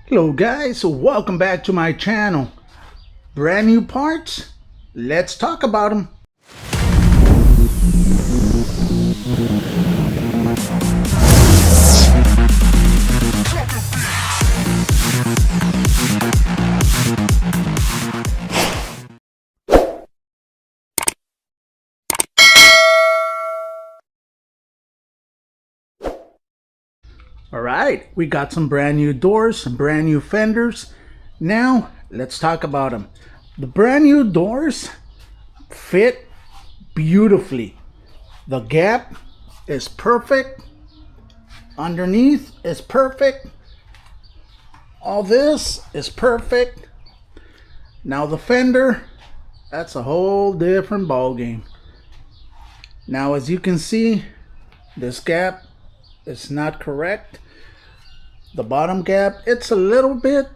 Hello guys, welcome back to my channel. Brand new parts? Let's talk about them. Alright, we got some brand new doors, some brand new fenders. Now, let's talk about them. The brand new doors fit beautifully. The gap is perfect. Underneath is perfect. All this is perfect. Now the fender, that's a whole different ball game. Now as you can see, this gap is not correct. The bottom gap, it's a little bit,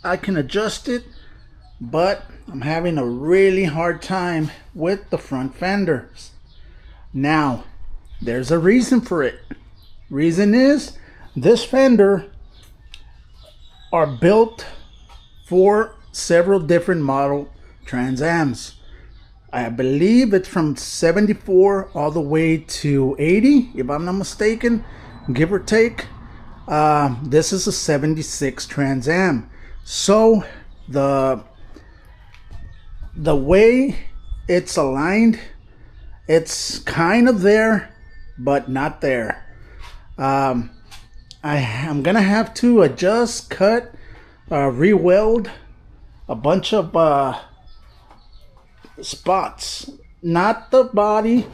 I can adjust it, but I'm having a really hard time with the front fenders. Now, there's a reason for it. Reason is, this fender are built for several different model Trans Ams. I believe it's from 74 all the way to 80, if I'm not mistaken, give or take. This is a 76 Trans Am. So the way it's aligned, it's kind of there, but not there. I'm gonna have to adjust, cut, re-weld a bunch of spots, not the body,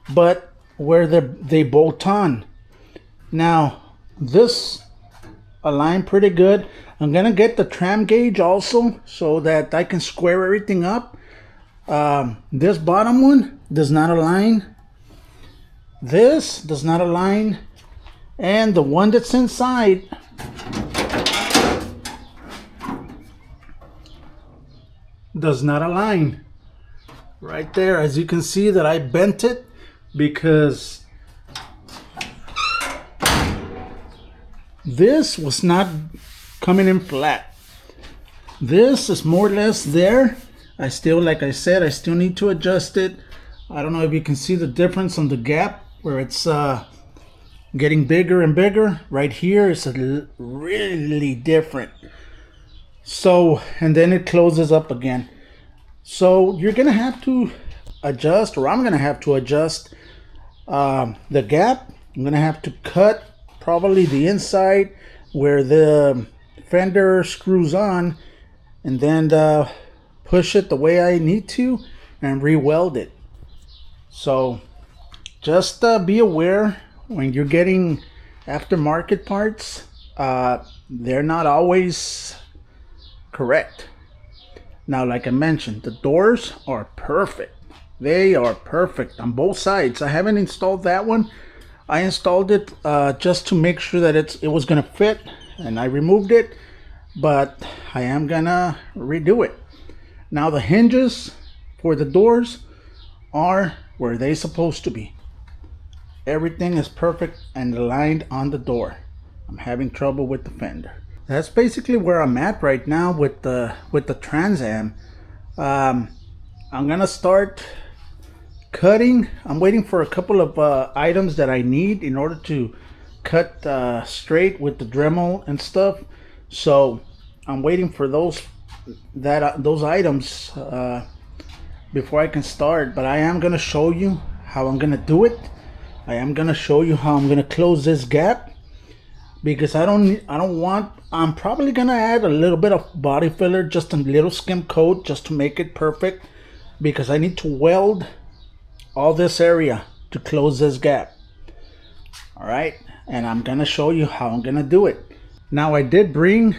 but where they bolt on. Now this aligned pretty good. I'm gonna get the tram gauge also so that I can square everything up. This bottom one does not align. This does not align, and the one that's inside does not align. Right there, as you can see that I bent it because this was not coming in flat. This is more or less there. I still, like I said, I still need to adjust it. I don't know if you can see the difference on the gap where it's getting bigger and bigger. Right here is really different. So, and then it closes up again. So you're gonna have to adjust, or I'm gonna have to adjust the gap. I'm gonna have to cut probably the inside where the fender screws on, and then push it the way I need to and re-weld it. So just be aware when you're getting aftermarket parts, they're not always correct. Now, like I mentioned, the doors are perfect. They are perfect on both sides. I haven't installed that one. I installed it just to make sure that it was gonna fit, and I removed it, but I am gonna redo it. Now the hinges for the doors are where they're supposed to be. Everything is perfect and aligned on the door. I'm having trouble with the fender. That's basically where I'm at right now with the Trans Am. I'm gonna start cutting. I'm waiting for a couple of items that I need in order to cut straight with the Dremel and stuff. So I'm waiting for those items before I can start. But I am gonna show you how I'm gonna do it. I am gonna show you how I'm gonna close this gap, because I'm probably gonna add a little bit of body filler, just a little skim coat, just to make it perfect, because I need to weld all this area to close this gap. All right, and I'm gonna show you how I'm gonna do it. Now, I did bring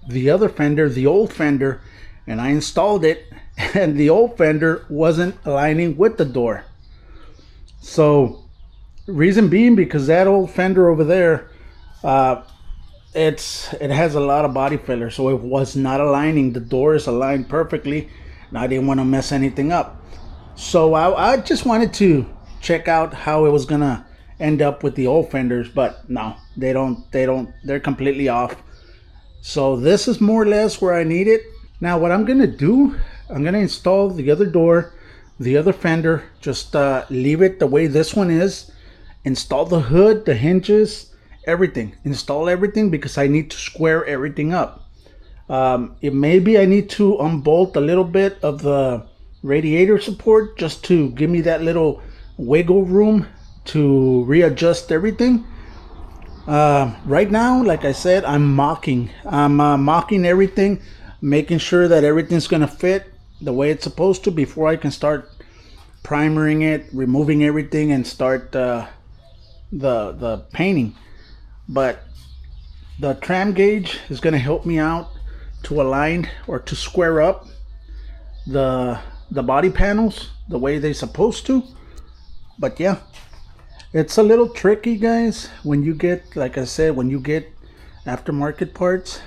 the other fender, the old fender, and I installed it, and the old fender wasn't aligning with the door. So reason being, because that old fender over there, it has a lot of body filler, so it was not aligning. The door is aligned perfectly, and I didn't want to mess anything up. So I just wanted to check out how it was gonna end up with the old fenders, but no, they're completely off. So this is more or less where I need it. Now what I'm gonna do, I'm gonna install the other door, the other fender, just leave it the way this one is. Install the hood, the hinges, everything. Install everything because I need to square everything up. It maybe I need to unbolt a little bit of the radiator support just to give me that little wiggle room to readjust everything. Right now, like I said, I'm mocking everything, making sure that everything's gonna fit the way it's supposed to before I can start primering it, removing everything, and start the painting. But the tram gauge is gonna help me out to align or to square up the body panels the way they're supposed to. But yeah, it's a little tricky, guys, when you get, like I said, when you get aftermarket parts.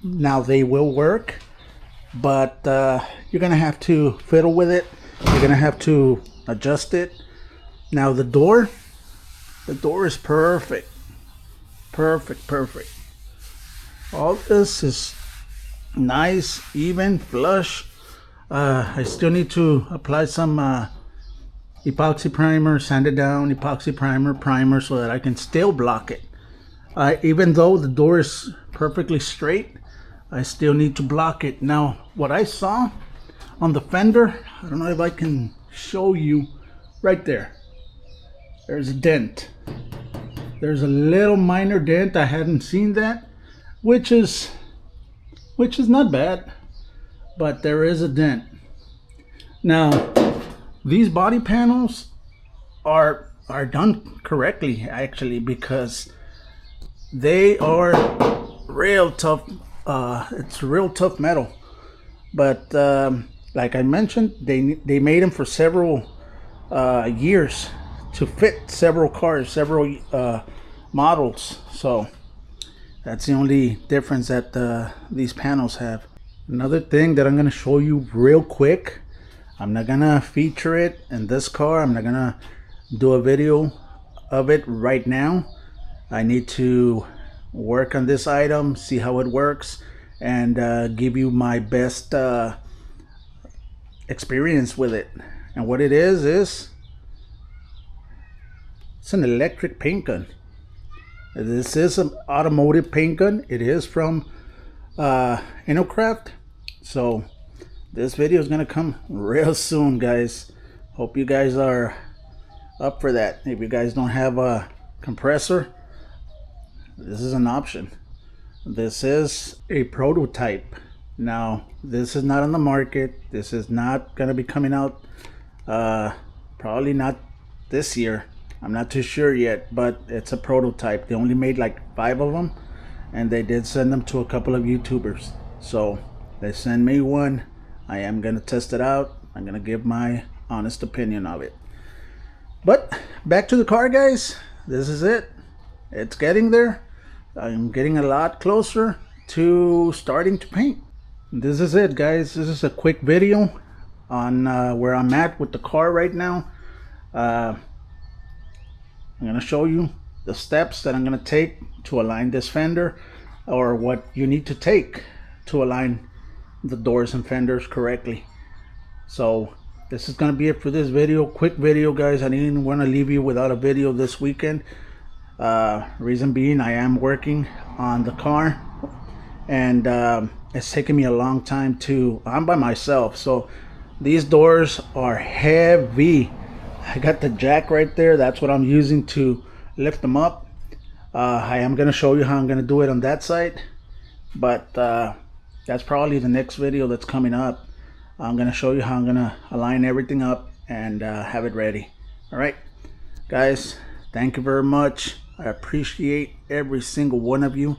Now they will work, but you're gonna have to fiddle with it. You're gonna have to adjust it. Now the door is perfect. All this is nice, even, flush. I still need to apply some epoxy primer, sand it down, epoxy primer so that I can still block it. Even though the door is perfectly straight, I still need to block it. Now what I saw on the fender, I don't know if I can show you, right there, there's a dent. There's a little minor dent. I hadn't seen that, which is not bad, but there is a dent. Now these body panels are done correctly, actually, because they are real tough. It's real tough metal. But like I mentioned, they made them for several years to fit several cars, several models. So that's the only difference that these panels have. Another thing that I'm going to show you real quick, I'm not going to feature it in this car. I'm not going to do a video of it right now. I need to work on this item, see how it works, and give you my best experience with it. And what it is it's an electric paint gun. This is an automotive paint gun. It is from Innocraft. So this video is gonna come real soon, guys. Hope you guys are up for that. If you guys don't have a compressor, this is an option. This is a prototype. Now this is not on the market. This is not gonna be coming out probably not this year. I'm not too sure yet, but it's a prototype. They only made like 5 of them, and they did send them to a couple of YouTubers. So they sent me one. I am gonna test it out. I'm gonna give my honest opinion of it. But back to the car, guys. This is it. It's getting there. I'm getting a lot closer to starting to paint. This is it, guys. This is a quick video on where I'm at with the car right now. I'm gonna show you the steps that I'm gonna take to align this fender, or what you need to take to align the doors and fenders correctly. So this is gonna be it for this video. Quick video, guys. I didn't want to leave you without a video this weekend. Reason being, I am working on the car, and it's taken me a long time to, I'm by myself, so these doors are heavy. I got the jack right there. That's what I'm using to lift them up. I am gonna show you how I'm gonna do it on that side, but that's probably the next video that's coming up. I'm gonna show you how I'm gonna align everything up and have it ready. All right, guys, thank you very much. I appreciate every single one of you.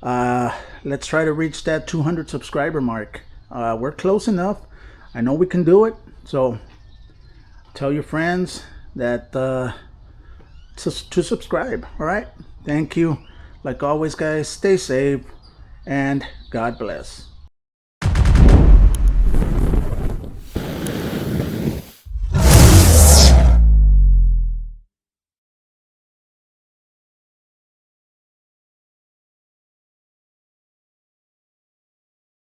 Let's try to reach that 200 subscriber mark. We're close enough. I know we can do it. So tell your friends that to subscribe. All right, thank you. Like always, guys, stay safe and God bless.